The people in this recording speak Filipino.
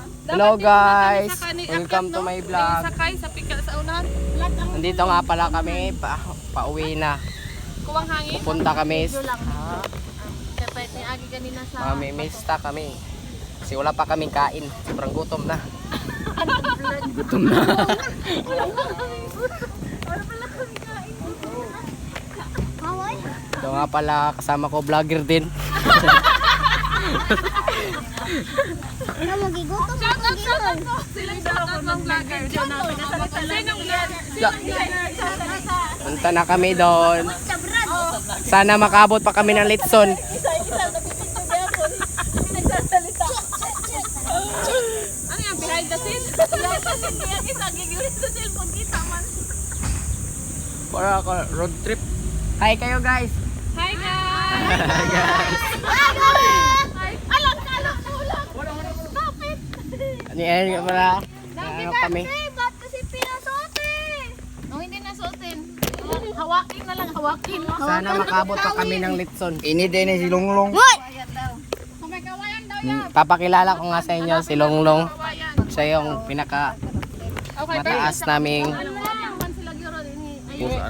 Hello guys, welcome to my vlog. Sakay sa pika sa unahan. Nandito nga pala kami, pauwi na. Kuwang hangin. Pupunta kami. Kapit ni Agi kanina sa... Mamimista kami. Kasi wala pa kaming kain. Sobrang gutom na. Gutom na. Wala pala kami kain. Ito nga pala kasama ko vlogger din. Silang shoutout ng vlogger. Sinong yan? Punta na kami doon. Sana makabot pa kami ng litson. Ano yan? Behind the scenes? Hindi yan isa. Gigirit sa cellphone kita man. Para ako road trip. Hi kayo guys. Hi guys! Hi guys. Alam ka lang ulang. Stop it! Ano yan pala? Ano kami? Ba't kasi pinasuotin? No, hindi nasuotin. Hawakin na lang, hawakin. Sana makabot pa kami ng litson. Ini din si Longlong. Kawayan daw. Kumakawayan daw yan. Papakilala ko nga sa inyo si Longlong. Kawayan. Siya yung pinaka Okay, mataas naming Ano man sila gyro ini? puso.